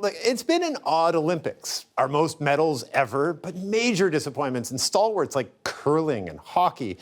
Look, it's been an odd Olympics. Our most medals ever, but major disappointments in stalwarts like curling and hockey.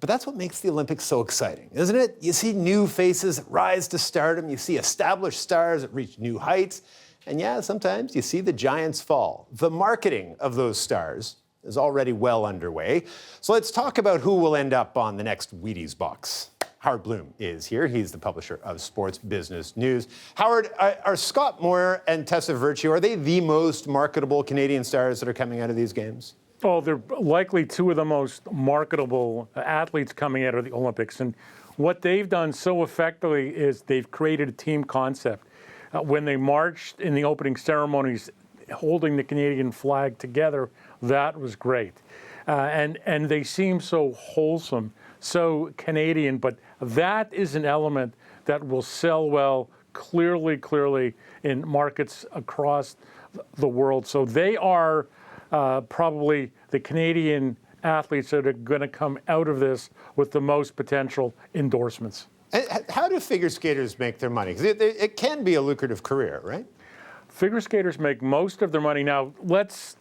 But that's what makes the Olympics so exciting, isn't it? You see new faces rise to stardom. You see established stars that reach new heights. And yeah, sometimes you see the giants fall. The marketing of those stars is already well underway. So let's talk about who will end up on the next Wheaties box. Howard Bloom is here. He's the publisher of Sports Business News. Howard, are Scott Moir and Tessa Virtue, are they the most marketable Canadian stars that are coming out of these games? Oh, they're likely two of the most marketable athletes coming out of the Olympics. And what they've done so effectively is they've created a team concept. When they marched in the opening ceremonies, holding the Canadian flag together, that was great. And they seem so wholesome, so Canadian, but that is an element that will sell well clearly in markets across the world. So they are probably the Canadian athletes that are going to come out of this with the most potential endorsements. And how do figure skaters make their money? Because it can be a lucrative career, right? Figure skaters make most of their money. Now, let's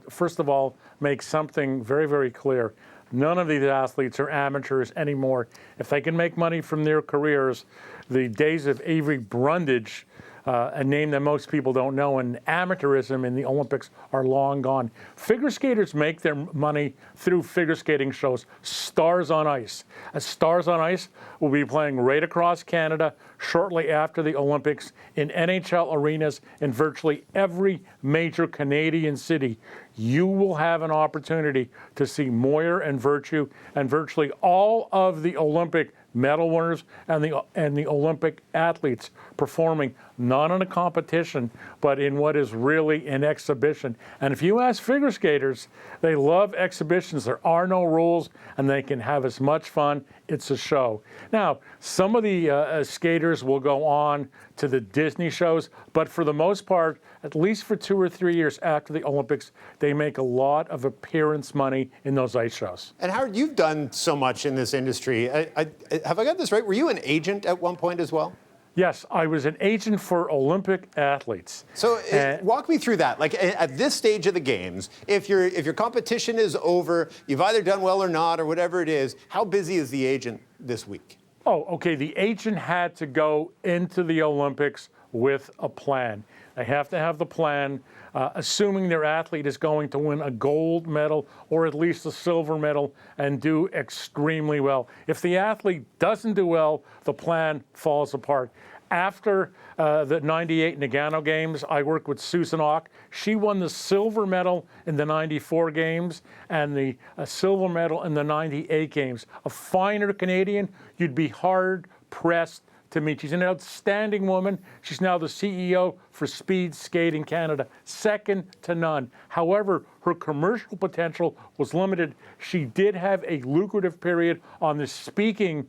first of all make something very clear. None of these athletes are amateurs anymore. If they can make money from their careers, the days of Avery Brundage, a name that most people don't know, and amateurism in the Olympics are long gone. Figure skaters make their money through figure skating shows. Stars on Ice. Stars on Ice will be playing right across Canada shortly after the Olympics in NHL arenas in virtually every major Canadian city. You will have an opportunity to see Moir and Virtue and virtually all of the Olympic medal winners and the Olympic athletes performing not in a competition, but in what is really an exhibition. And if you ask figure skaters, they love exhibitions. There are no rules, and they can have as much fun. It's a show. Now, some of the skaters will go on to the Disney shows, but for the most part, at least for 2 or 3 years after the Olympics, they make a lot of appearance money in those ice shows. And Howard, you've done so much in this industry. Have I got this right? Were you an agent at one point as well? Yes, I was an agent for Olympic athletes. So walk me through that. Like at this stage of the games, if your competition is over, you've either done well or not, or whatever it is, how busy is the agent this week? Oh, okay. The agent had to go into the Olympics with a plan. They have to have the plan, assuming their athlete is going to win a gold medal or at least a silver medal and do extremely well. If the athlete doesn't do well, the plan falls apart. After the 98 Nagano Games, I worked with Susan Ock. She won the silver medal in the 94 Games and the silver medal in the 98 Games. A finer Canadian, you'd be hard-pressed to meet. She's an outstanding woman. She's now the CEO for Speed Skating Canada, second to none. However, her commercial potential was limited. She did have a lucrative period on the speaking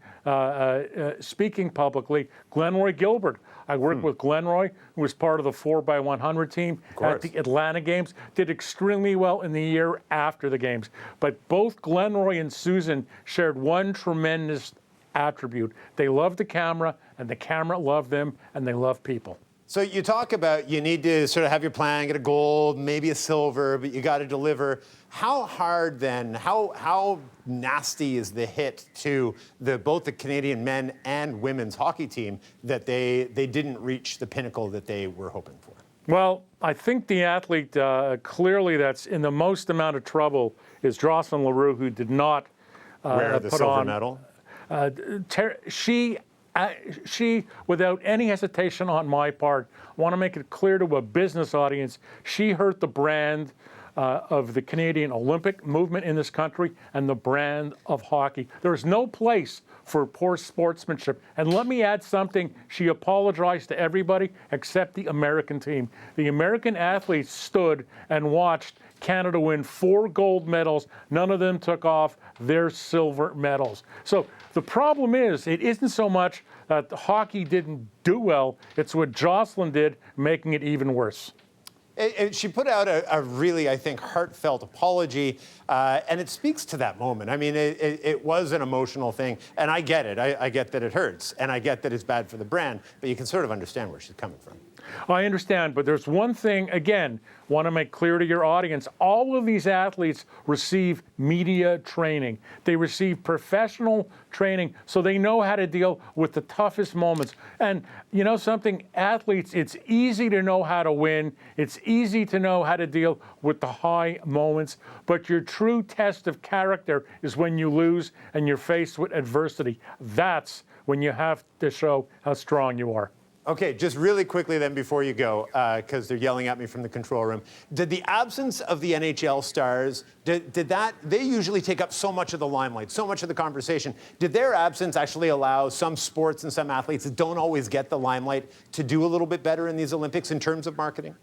publicly. Glen Roy Gilbert. I worked with Glen Roy, who was part of the 4x100 team at the Atlanta Games, did extremely well in the year after the Games. But both Glen Roy and Susan shared one tremendous attribute. They loved the camera, and the camera loved them, and they love people. So you talk about you need to sort of have your plan, get a gold, maybe a silver, but you got to deliver. How hard then, how nasty is the hit to both the Canadian men and women's hockey team that they didn't reach the pinnacle that they were hoping for? Well, I think the athlete clearly that's in the most amount of trouble is Jocelyn Leroux, who did not wear the silver medal. She, without any hesitation on my part, want to make it clear to a business audience, she hurt the brand of the Canadian Olympic movement in this country and the brand of hockey. There is no place for poor sportsmanship. And let me add something. She apologized to everybody except the American team. The American athletes stood and watched Canada win 4 gold medals. None of them took off their silver medals. So the problem is, it isn't so much that the hockey didn't do well, it's what Jocelyn did, making it even worse. She put out a really, I think, heartfelt apology, and it speaks to that moment. I mean, it was an emotional thing, and I get it. I get that it hurts, and I get that it's bad for the brand, but you can sort of understand where she's coming from. I understand, but there's one thing, again, want to make clear to your audience. All of these athletes receive media training. They receive professional training, so they know how to deal with the toughest moments. And you know something, athletes, it's easy to know how to win. It's easy to know how to deal with the high moments, but your true test of character is when you lose and you're faced with adversity. That's when you have to show how strong you are. Okay, just really quickly then before you go, because they're yelling at me from the control room. Did the absence of the NHL stars, they usually take up so much of the limelight, so much of the conversation. Did their absence actually allow some sports and some athletes that don't always get the limelight to do a little bit better in these Olympics in terms of marketing?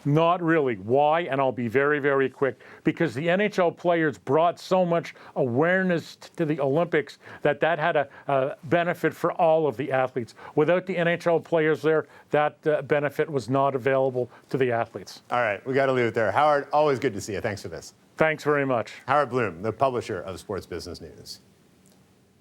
Not really. Why? And I'll be very, very quick. Because the NHL players brought so much awareness to the Olympics that had a benefit for all of the athletes. Without the NHL players there, that benefit was not available to the athletes. All right, we got to leave it there. Howard, always good to see you. Thanks for this. Thanks very much. Howard Bloom, the publisher of Sports Business News.